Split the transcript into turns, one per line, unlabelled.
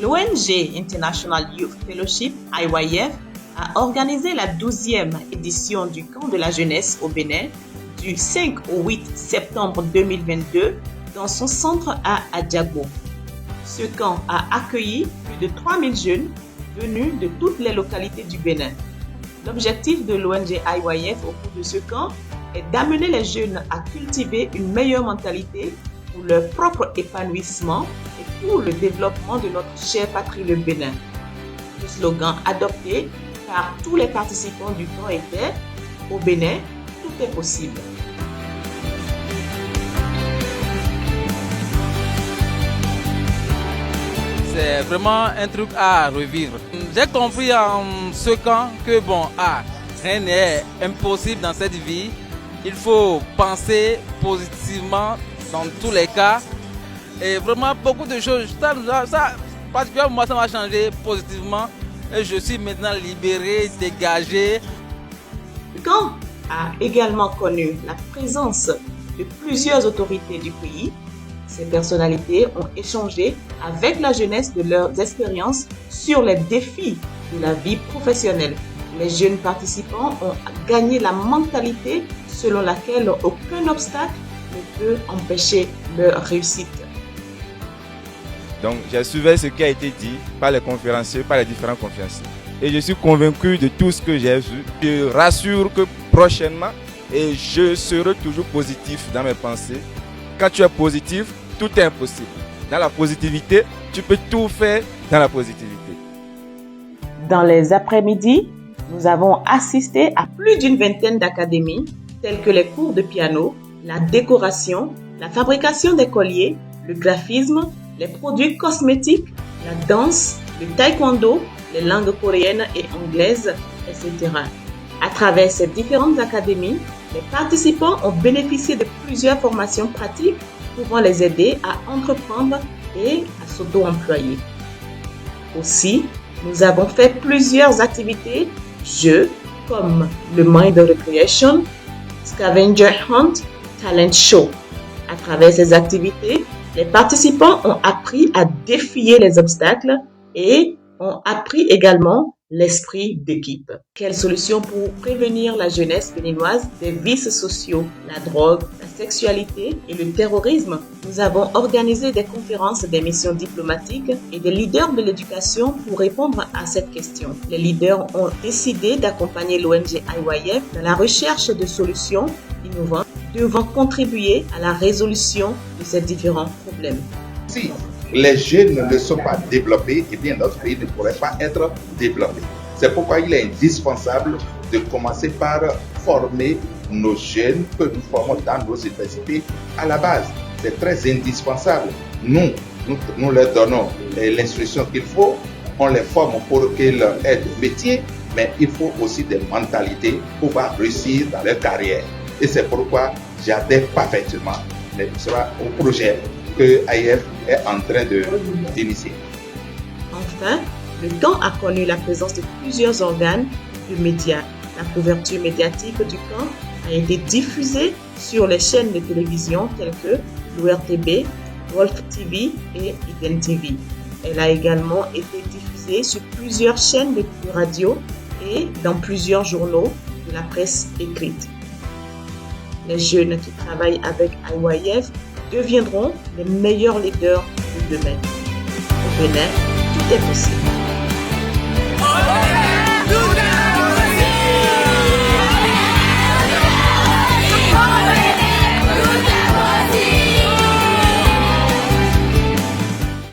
L'ONG International Youth Fellowship, IYF, a organisé la 12e édition du camp de la jeunesse au Bénin du 5 au 8 septembre 2022 dans son centre à Adjago. Ce camp a accueilli plus de 3000 jeunes venus de toutes les localités du Bénin. L'objectif de l'ONG IYF au cours de ce camp est d'amener les jeunes à cultiver une meilleure mentalité pour leur propre épanouissement et pour le développement de notre chère patrie, le Bénin. Le slogan adopté par tous les participants du camp était « Au Bénin, tout est possible ».
C'est vraiment un truc à revivre. J'ai compris en ce camp que rien n'est impossible dans cette vie. Il faut penser positivement dans tous les cas. Et vraiment beaucoup de choses, ça particulièrement moi, ça m'a changé positivement. Et je suis maintenant libéré, dégagé.
Le camp a également connu la présence de plusieurs autorités du pays. Ces personnalités ont échangé avec la jeunesse de leurs expériences sur les défis de la vie professionnelle. Les jeunes participants ont gagné la mentalité selon laquelle aucun obstacle ne peut empêcher leur réussite.
Donc j'ai suivi ce qui a été dit par les conférenciers, par les différents conférenciers. Et je suis convaincu de tout ce que j'ai vu. Je rassure que prochainement, et je serai toujours positif dans mes pensées. Quand tu es positif, tout est impossible. Dans la positivité, tu peux tout faire dans la positivité.
Dans les après-midi, nous avons assisté à plus d'une vingtaine d'académies, telles que les cours de piano, la décoration, la fabrication des colliers, le graphisme, les produits cosmétiques, la danse, le taekwondo, les langues coréennes et anglaises, etc. À travers ces différentes académies, les participants ont bénéficié de plusieurs formations pratiques pouvant les aider à entreprendre et à s'auto-employer. Aussi, nous avons fait plusieurs activités, jeux comme le Mind Recreation, Scavenger Hunt, Talent Show. À travers ces activités, les participants ont appris à défier les obstacles et ont appris également l'esprit d'équipe. Quelles solutions pour prévenir la jeunesse béninoise des vices sociaux, la drogue, la sexualité et le terrorisme? Nous avons organisé des conférences, des missions diplomatiques et des leaders de l'éducation pour répondre à cette question. Les leaders ont décidé d'accompagner l'ONG IYF dans la recherche de solutions innovantes devant contribuer à la résolution de ces différents problèmes.
Si les jeunes ne sont pas développés, eh bien notre pays ne pourrait pas être développé. C'est pourquoi il est indispensable de commencer par former nos jeunes que nous formons dans nos universités à la base. C'est très indispensable. Nous leur donnons l'instruction qu'il faut, on les forme pour qu'ils aient des métiers, mais il faut aussi des mentalités pour pouvoir réussir dans leur carrière. Et c'est pourquoi j'adhère parfaitement au projet que IF est en train d'initier.
Enfin, le camp a connu la présence de plusieurs organes de médias. La couverture médiatique du camp a été diffusée sur les chaînes de télévision telles que l'ORTB, Wolf TV et Eden TV. Elle a également été diffusée sur plusieurs chaînes de radio et dans plusieurs journaux de la presse écrite. Les jeunes qui travaillent avec IYF deviendront les meilleurs leaders de demain. Au Bénin, tout est possible.